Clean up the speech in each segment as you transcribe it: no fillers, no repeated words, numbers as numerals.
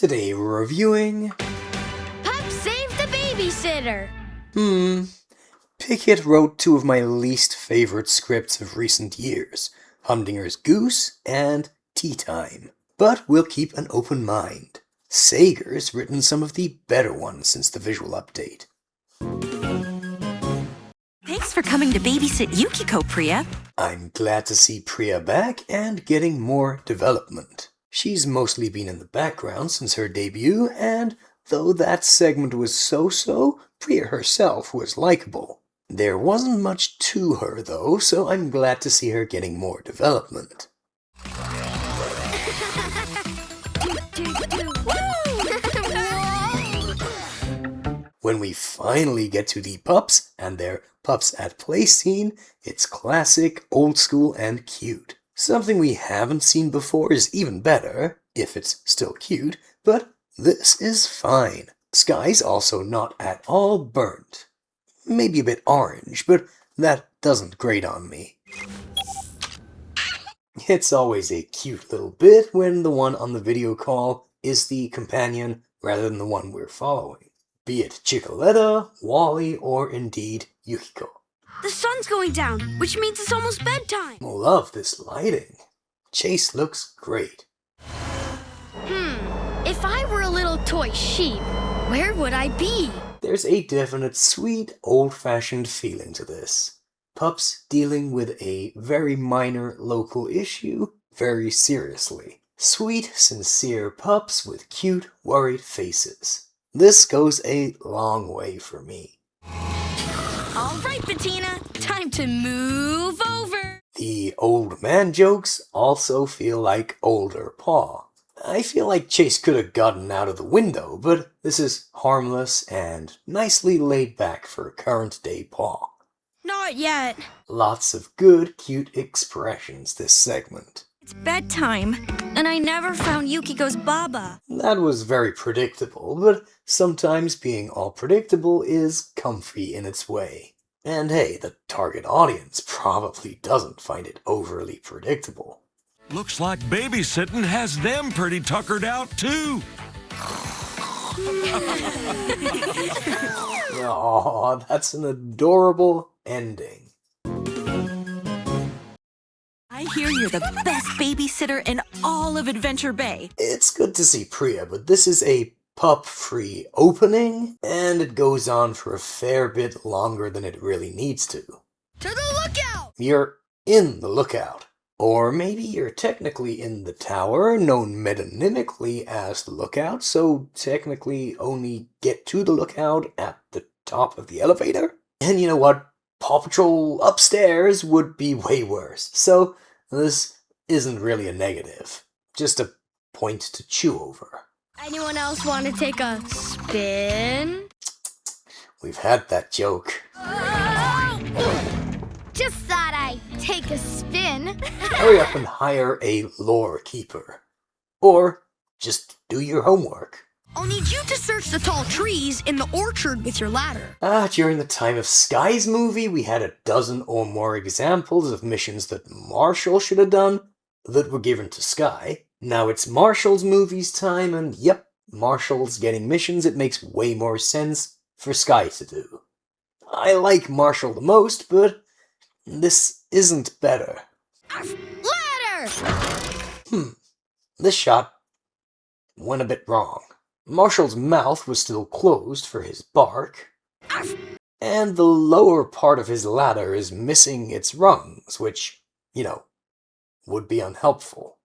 Today we're reviewing... Pups Save the Babysitter! Pickett wrote two of my least favorite scripts of recent years, Humdinger's Goose and Tea Time. But we'll keep an open mind. Sager's written some of the better ones since the visual update. Thanks for coming to babysit Yukiko, Priya. I'm glad to see Priya back and getting more development. She's mostly been in the background since her debut, and though that segment was so-so, Priya herself was likable. There wasn't much to her though, so I'm glad to see her getting more development. When we finally get to the pups and their pups at play scene, it's classic, old school, and cute. Something we haven't seen before is even better, if it's still cute, but this is fine. Sky's also not at all burnt. Maybe a bit orange, but that doesn't grate on me. It's always a cute little bit when the one on the video call is the companion rather than the one we're following. Be it Chicoletta, Wally, or indeed Yukiko. The sun's going down, which means it's almost bedtime. Love this lighting. Chase looks great. If I were a little toy sheep, where would I be? There's a definite sweet, old-fashioned feeling to this. Pups dealing with a very minor local issue very seriously. Sweet, sincere pups with cute, worried faces. This goes a long way for me. All right, Bettina, time to move over. The old man jokes also feel like older PAW. I feel like Chase could have gotten out of the window, but this is harmless and nicely laid back for current day PAW. Not yet. Lots of good, cute expressions this segment. It's bedtime, and I never found Yukiko's baba. That was very predictable, but sometimes being all predictable is comfy in its way. And hey, the target audience probably doesn't find it overly predictable. Looks like babysitting has them pretty tuckered out, too. Aw, that's an adorable ending. I hear you're the best babysitter in all of Adventure Bay. It's good to see Priya, but this is a pup-free opening, and it goes on for a fair bit longer than it really needs to. To the lookout! You're in the lookout. Or maybe you're technically in the tower, known metonymically as the lookout, so technically only get to the lookout at the top of the elevator? And you know what? PAW Patrol upstairs would be way worse, so this isn't really a negative. Just a point to chew over. Anyone else want to take a spin? We've had that joke. Just thought I'd take a spin. Hurry up and hire a lore keeper. Or just do your homework. I'll need you to search the tall trees in the orchard with your ladder. During the time of Sky's movie, we had a dozen or more examples of missions that Marshall should have done that were given to Sky. Now it's Marshall's movie's time, and yep, Marshall's getting missions it makes way more sense for Sky to do. I like Marshall the most, but this isn't better. Ladder! This shot went a bit wrong. Marshall's mouth was still closed for his bark, and the lower part of his ladder is missing its rungs, which, you know, would be unhelpful.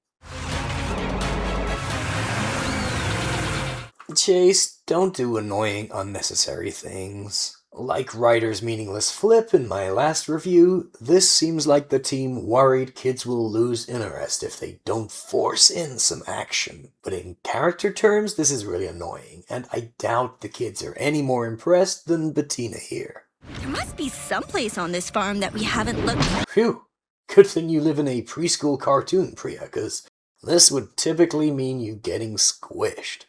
Chase, don't do annoying, unnecessary things. Like Ryder's meaningless flip in my last review, this seems like the team worried kids will lose interest if they don't force in some action. But in character terms, this is really annoying, and I doubt the kids are any more impressed than Bettina here. There must be someplace on this farm that we haven't looked at. Phew, good thing you live in a preschool cartoon, Priya, cause this would typically mean you getting squished.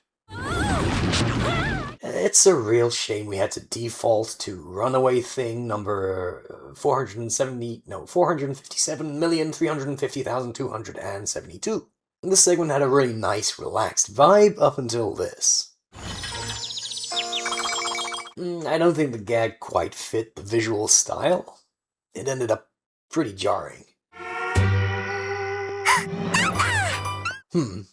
It's a real shame we had to default to Runaway Thing number 457,350,272. This segment had a really nice, relaxed vibe up until this. I don't think the gag quite fit the visual style. It ended up pretty jarring.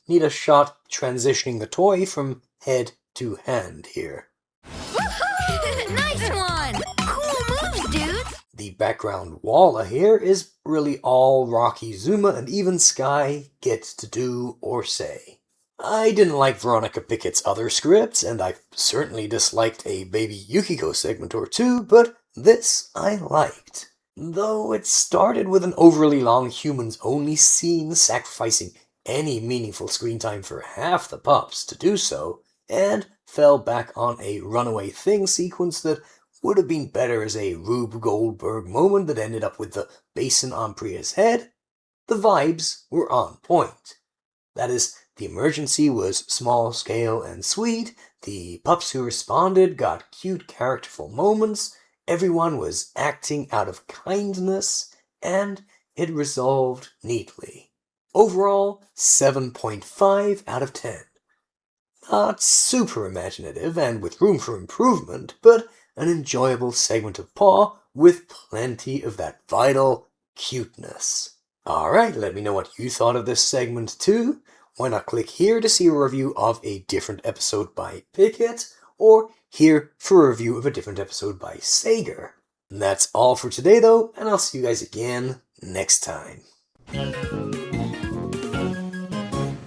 Need a shot transitioning the toy from head to hand here. Nice one! Cool moves, dude! The background walla here is really all Rocky, Zuma, and even Sky get to do or say. I didn't like Veronica Pickett's other scripts, and I certainly disliked a Baby Yukiko segment or two, but this I liked. Though it started with an overly long humans-only scene sacrificing any meaningful screen time for half the pups to do so, and fell back on a runaway thing sequence that would have been better as a Rube Goldberg moment that ended up with the basin on Priya's head, the vibes were on point. That is, the emergency was small scale and sweet, the pups who responded got cute characterful moments, everyone was acting out of kindness, and it resolved neatly. Overall, 7.5 out of 10. Not super imaginative and with room for improvement, but an enjoyable segment of PAW with plenty of that vital cuteness. Alright, let me know what you thought of this segment too. Why not click here to see a review of a different episode by Pickett, or here for a review of a different episode by Sager. And that's all for today though, and I'll see you guys again next time.